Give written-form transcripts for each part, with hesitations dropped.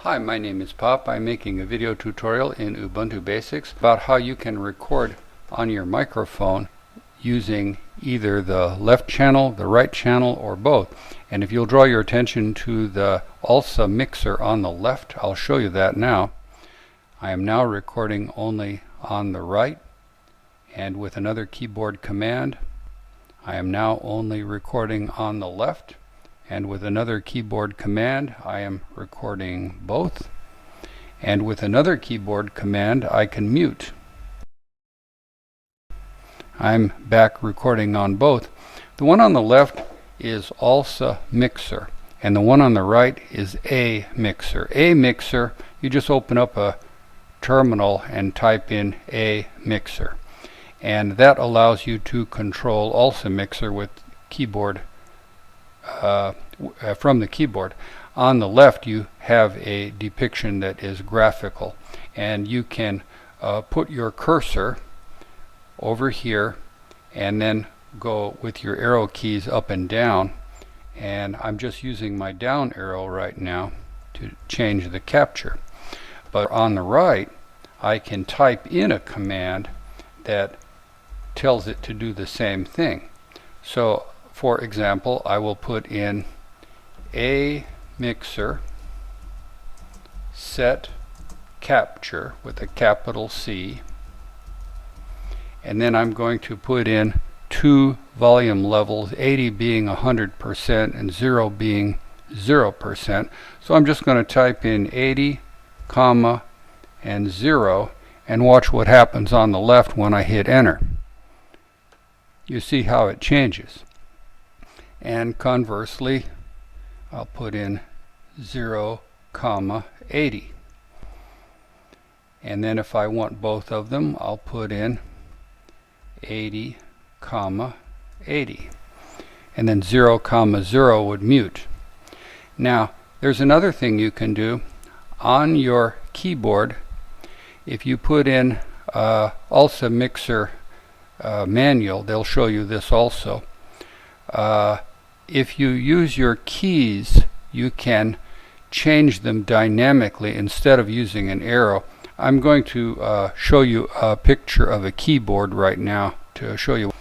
Hi, my name is Pop. I'm making a video tutorial in Ubuntu Basics about how you can record on your microphone using either the left channel, the right channel, or both. And if you'll draw your attention to the ALSAMIXER on the left, I'll show you that now. I am now recording only on the right, and with another keyboard command I am now only recording on the left, and with another keyboard command I am recording both, and with another keyboard command I can mute. I'm back recording on both. The one on the left is ALSAMIXER and the one on the right is AMIXER. AMIXER, you just open up a terminal and type in AMIXER, and that allows you to control ALSAMIXER with keyboard from the keyboard. On the left you have a depiction that is graphical, and you can put your cursor over here and then go with your arrow keys up and down, and I'm just using my down arrow right now to change the capture. But on the right I can type in a command that tells it to do the same thing. So for example, I will put in AMIXER set capture with a capital C, and then I'm going to put in two volume levels, 80 being 100% and 0 being 0%. So I'm just going to type in 80, comma, and 0, and watch what happens on the left when I hit enter. You see how it changes. And conversely, I'll put in 0, comma, 80. And then if I want both of them, I'll put in 80, comma, 80. And then 0, comma, 0 would mute. Now, there's another thing you can do. On your keyboard, if you put in ALSAMIXER manual, they'll show you this also. If you use your keys, you can change them dynamically instead of using an arrow. I'm going to show you a picture of a keyboard right now to show you.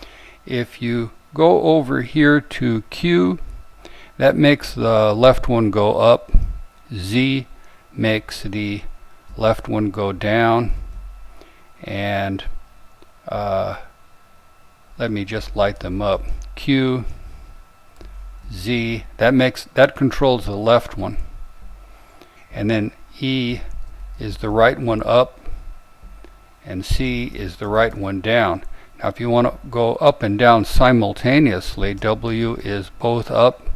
If you go over here to Q, that makes the left one go up. Z makes the left one go down. And let me just light them up. Q, Z, that controls the left one, and then E is the right one up, and C is the right one down. Now if you want to go up and down simultaneously, W is both up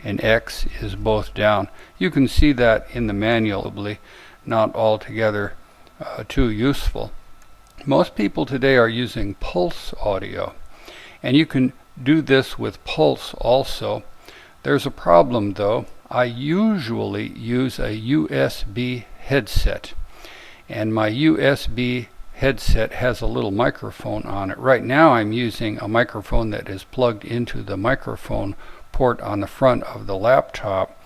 and X is both down. You can see that in the manual, not altogether too useful. Most people today are using Pulseaudio, and you can do this with Pulse also. There's a problem though. I usually use a USB headset, and my USB headset has a little microphone on it. Right now I'm using a microphone that is plugged into the microphone port on the front of the laptop,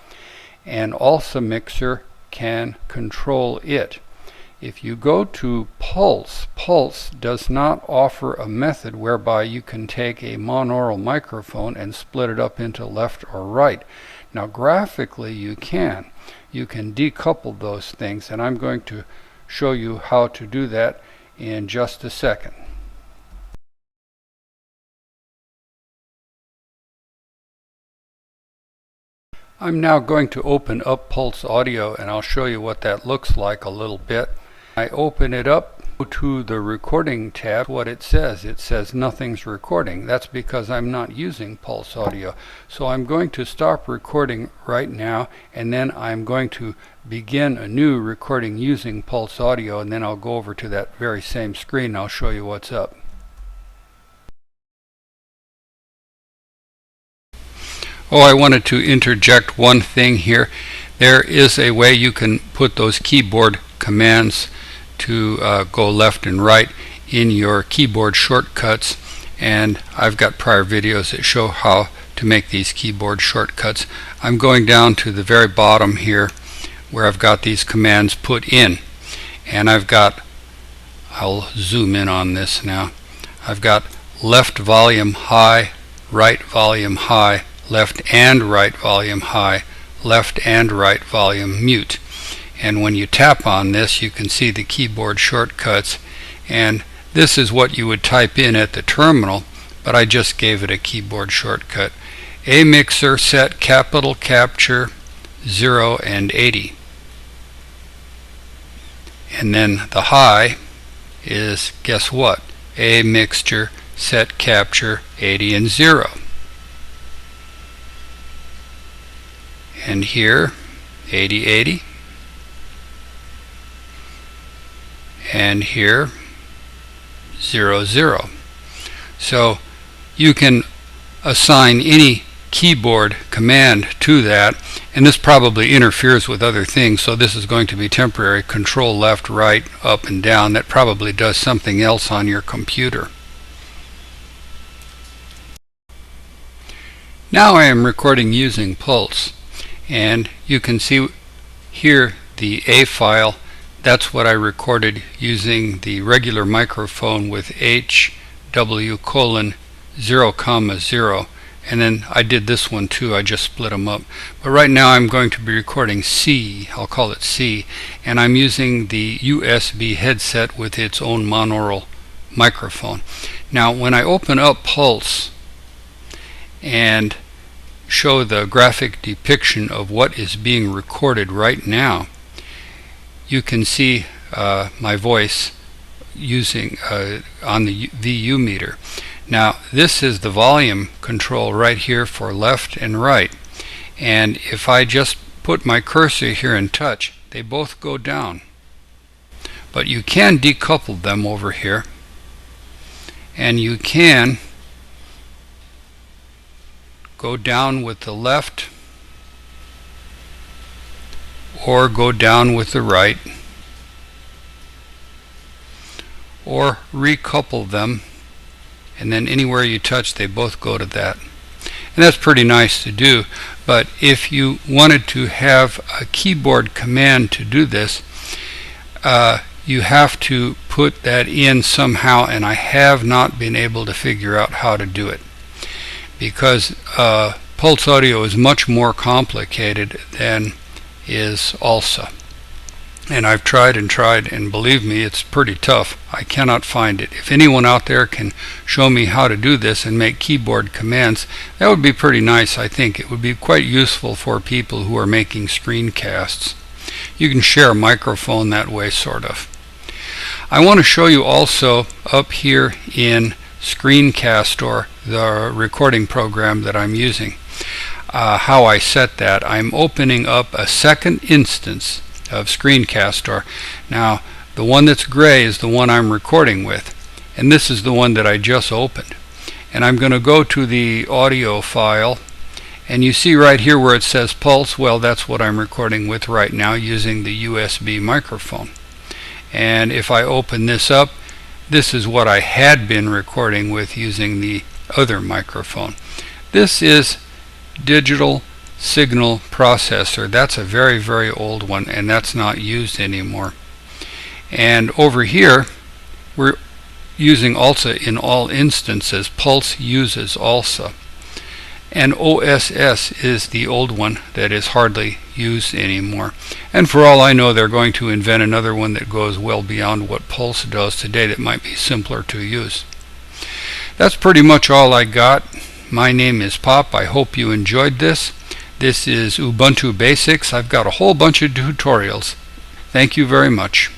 and ALSAMIXER can control it. If you go to Pulse, Pulse does not offer a method whereby you can take a monaural microphone and split it up into left or right. Now graphically you can decouple those things, and I'm going to show you how to do that in just a second. I'm now going to open up Pulseaudio, and I'll show you what that looks like a little bit. I open it up, go to the recording tab. What it says nothing's recording. That's because I'm not using Pulseaudio. So I'm going to stop recording right now, and then I'm going to begin a new recording using Pulseaudio, and then I'll go over to that very same screen and I'll show you what's up. Oh, I wanted to interject one thing here. There is a way you can put those keyboard commands to go left and right in your keyboard shortcuts, and I've got prior videos that show how to make these keyboard shortcuts. I'm going down to the very bottom here where I've got these commands put in. And I'll zoom in on this now. I've got left volume high, right volume high, left and right volume high, left and right volume mute. And when you tap on this, you can see the keyboard shortcuts, and this is what you would type in at the terminal, but I just gave it a keyboard shortcut. AMIXER set capital capture 0 and 80. And then the high is, guess what? AMIXER set capture 80 and 0. And here 80 80. And here 0 0. So you can assign any keyboard command to that, and this probably interferes with other things, so this is going to be temporary. Control left, right, up and down. That probably does something else on your computer. Now I am recording using Pulse, and you can see here the A file. That's what I recorded using the regular microphone with HW:0,0, and then I did this one too. I just split them up. But right now I'm going to be recording C. I'll call it C, and I'm using the USB headset with its own monaural microphone. Now when I open up Pulse and show the graphic depiction of what is being recorded right now, you can see my voice using on the VU meter. Now this is the volume control right here for left and right, and if I just put my cursor here and touch, they both go down. But you can decouple them over here, and you can go down with the left or go down with the right, or recouple them, and then anywhere you touch they both go to that. And that's pretty nice to do. But if you wanted to have a keyboard command to do this, you have to put that in somehow, and I have not been able to figure out how to do it, because Pulseaudio is much more complicated than is ALSA. And I've tried and tried, and believe me, it's pretty tough. I cannot find it. If anyone out there can show me how to do this and make keyboard commands, that would be pretty nice. I think it would be quite useful for people who are making screencasts. You can share a microphone that way, sort of. I want to show you also up here in Screencastor, the recording program that I'm using, how I set that. I'm opening up a second instance of Screencastor. Now the one that's gray is the one I'm recording with, and this is the one that I just opened. And I'm going to go to the audio file, and you see right here where it says Pulse. Well, that's what I'm recording with right now using the USB microphone. And if I open this up, this is what I had been recording with using the other microphone. This is digital signal processor. That's a very, very old one, and that's not used anymore. And over here we're using ALSA in all instances. Pulse uses ALSA, and OSS is the old one that is hardly used anymore. And for all I know, they're going to invent another one that goes well beyond what Pulse does today that might be simpler to use. That's pretty much all I got. My name is Pop. I hope you enjoyed this. This is Ubuntu Basics. I've got a whole bunch of tutorials. Thank you very much.